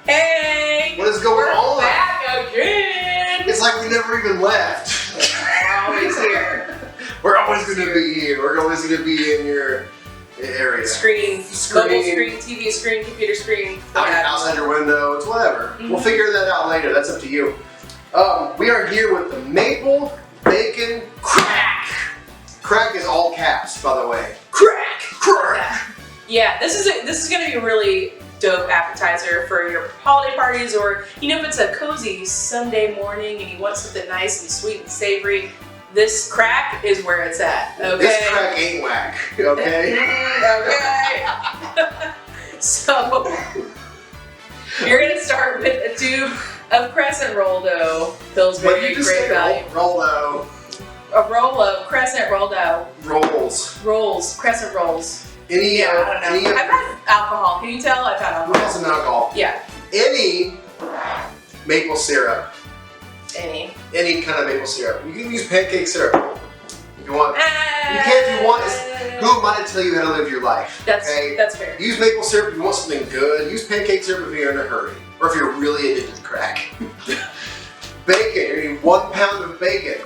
Hey! What is going on? We're back again! It's like we never even left. We're always here. We're always going to be here. We're always going to be in your area. Screen, mobile screen, TV screen, computer screen. Outside your window, it's whatever. Mm-hmm. We'll figure that out later. That's up to you. We are here with the maple bacon crack. Crack is all caps, by the way. Crack! Crack! Yeah, this is gonna be a really dope appetizer for your holiday parties, or if it's a cozy Sunday morning and you want something nice and sweet and savory. This crack is where it's at. Okay. This crack ain't whack. Okay. Okay. So you're gonna start with a tube of crescent roll dough. Pillsbury, great value. Roll dough. A roll of crescent roll dough. Rolls. Crescent rolls. I don't know. I've had alcohol. Can you tell? I've had alcohol. We have some alcohol. Yeah. Any maple syrup. Any kind of maple syrup. You can use pancake syrup if you want. You You can if you want. Who am I to tell you how to live your life? That's okay? fair. Use maple syrup if you want something good. Use pancake syrup if you're in a hurry. Or if you're really addicted to crack. Bacon. You're going to need 1 pound of bacon.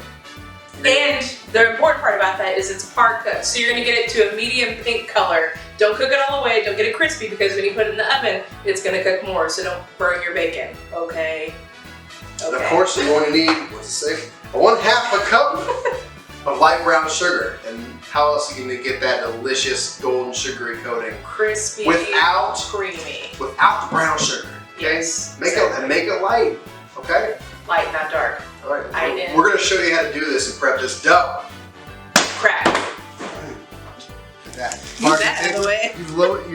And the important part about that is it's par cooked. So you're going to get it to a medium pink color. Don't cook it all the way. Don't get it crispy, because when you put it in the oven, it's going to cook more. So don't burn your bacon. Okay. And of course, you're going to need, what's it say? 1/2 cup of light brown sugar. And how else are you going to get that delicious golden sugary coating? Crispy. Without creamy. Without the brown sugar. Okay? Yes. Make it light. Okay? Light, not dark. All right. We're going to show you how to do this and prep this dough. Crack. Use that out of the way. You've loaded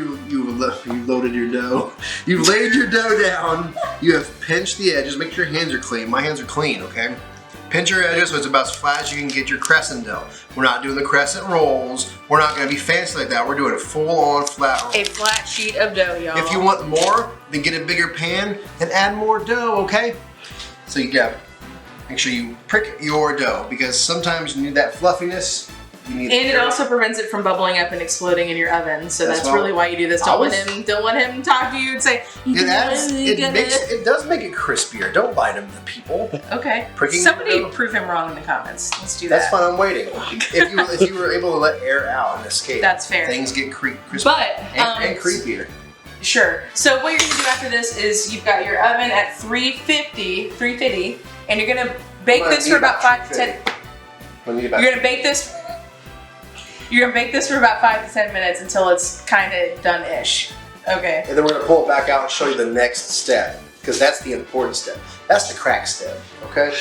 your dough. You've laid your dough down. You have pinched the edges. Make sure your hands are clean. My hands are clean, okay? Pinch your edges so it's about as flat as you can get your crescent dough. We're not doing the crescent rolls. We're not going to be fancy like that. We're doing a full-on flat roll. A flat sheet of dough, y'all. If you want more, then get a bigger pan and add more dough, okay? So you got, make sure you prick your dough, because sometimes you need that fluffiness. And it also prevents it from bubbling up and exploding in your oven. So that's really why you do this. Don't let him talk to you and say, it does make it crispier. Don't lie to the people. Okay. Somebody prove him wrong in the comments. Let's do that. That's fine, I'm waiting. If you were able to let air out and escape, that's fair. Things get crispy and creepier. Sure. So what you're gonna do after this is you've got your oven at 350, and you're gonna bake this for about 5 to 10. You're gonna bake this. You're gonna bake this for about 5 to 10 minutes until it's kind of done-ish. Okay. And then we're gonna pull it back out and show you the next step, because that's the important step. That's the crack step. Okay.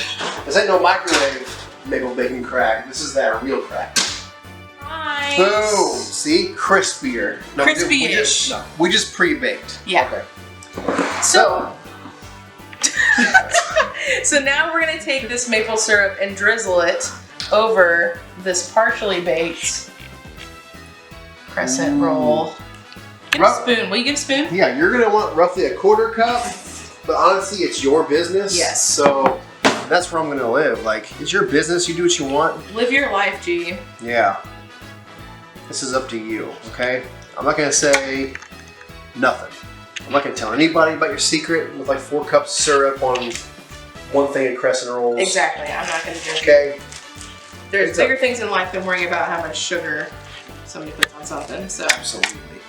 This ain't no microwave maple bacon crack. This is that real crack. Nice. Boom. See, crispier. No, crispy-ish. We just pre-baked. Yeah. Okay. So. So now we're gonna take this maple syrup and drizzle it over this partially baked crescent roll. Get a spoon. Will you get a spoon? Yeah, you're gonna want roughly a 1/4 cup, but honestly, it's your business. Yes. So that's where I'm gonna live. Like, it's your business. You do what you want. Live your life, G. Yeah. This is up to you. Okay. I'm not gonna say nothing. I'm not gonna tell anybody about your secret with like 4 cups of syrup on 1 thing of crescent rolls. Exactly. I'm not gonna do it. Okay. There's bigger things in life than worrying about how much sugar somebody puts on something. So. Absolutely.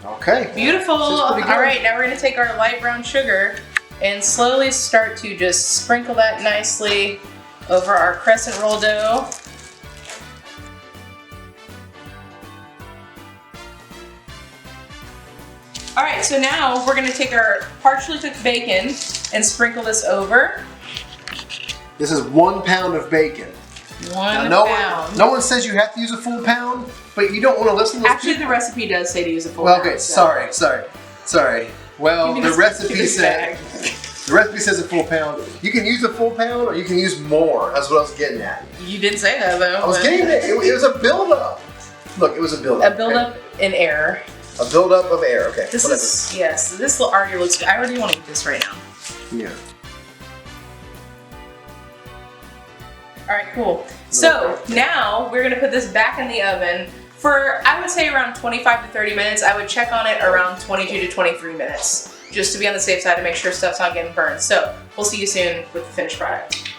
Okay. Beautiful. All right, now we're gonna take our light brown sugar and slowly start to just sprinkle that nicely over our crescent roll dough. All right, so now we're gonna take our partially cooked bacon and sprinkle this over. This is 1 pound of bacon. One now, pound. No one says you have to use a full pound, but you don't want to listen to Actually, people. the recipe does say to use a full Well, pound. okay, so. sorry. Well, the recipe said the recipe says a full pound. You can use a full pound, or you can use more. That's what I was getting at. You didn't say that though. I was getting it. It was a buildup. Look, it was a buildup. A buildup in air. A buildup of air. Okay. This is yes. This already looks good. I already want to eat this right now. Yeah. Yeah. This is, yes, this already looks good. I already want to eat this right now. Yeah. This is, yes, this already looks good. I already want to eat this right now. Yeah. Yeah. want to eat this right now. All right, cool. So now we're gonna put this back in the oven for, I would say, around 25 to 30 minutes. I would check on it around 22 to 23 minutes, just to be on the safe side to make sure stuff's not getting burned. So we'll see you soon with the finished product.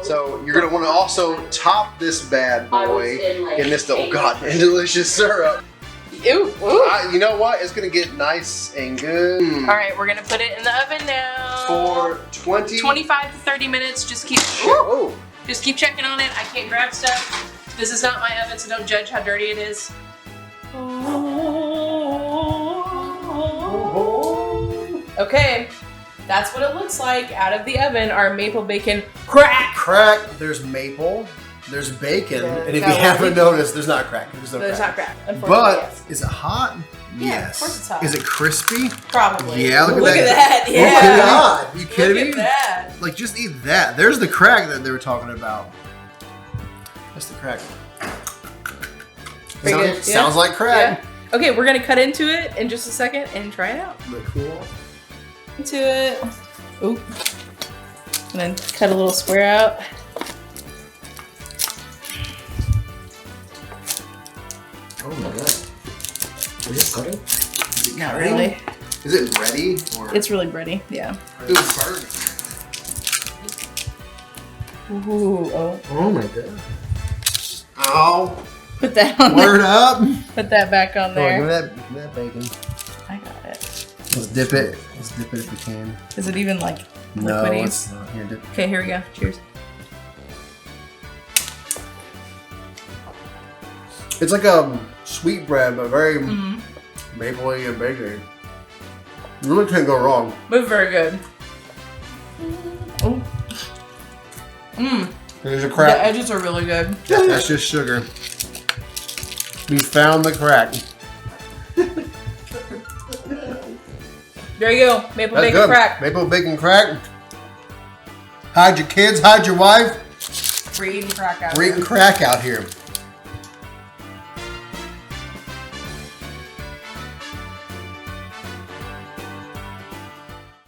So you're gonna want to also top this bad boy in this, oh god, and delicious syrup. Ew, ooh. You know what? It's gonna get nice and good. All right, we're gonna put it in the oven now. For 25 to 30 minutes. Just keep checking on it. I can't grab stuff. This is not my oven, so don't judge how dirty it is. Okay, that's what it looks like out of the oven. Our maple bacon crack. There's maple. There's bacon, Yeah, and if you haven't noticed, there's not crack. There's no There's crack. not crack, unfortunately. But yes. is it hot? Yeah, Yes. of course it's hot. Is it crispy? Probably. Yeah, look at that. Yeah. Oh my god, you kidding Look me? at that. Like, just eat that. There's the crack that they were talking about. That's the crack. Pretty good. Sounds like crack. Yeah. Okay, we're gonna cut into it in just a second and try it out. Look cool. Into it. Oop. And then cut a little square out. Oh my god. Is it cutting? Not really. Is it bready? Or? It's really bready, yeah. It was burning. Ooh, oh. Oh my god. Ow. Put that on Word there. up. Put that back on there. Give me that bacon. I got it. Let's dip it. Let's dip it if we can. Is it even like No, liquidy? it's not. Here, dip. Okay, here we go. Cheers. It's like a sweet bread, but very mapley and bakery. You really can't go wrong. But very good. Oh. Mmm. There's a The crack. edges are really good. That's just sugar. We found the crack. There you go. Maple That's bacon good. crack. Maple bacon crack. Hide your kids, hide your wife. We're eating crack out We're here. eating crack out here.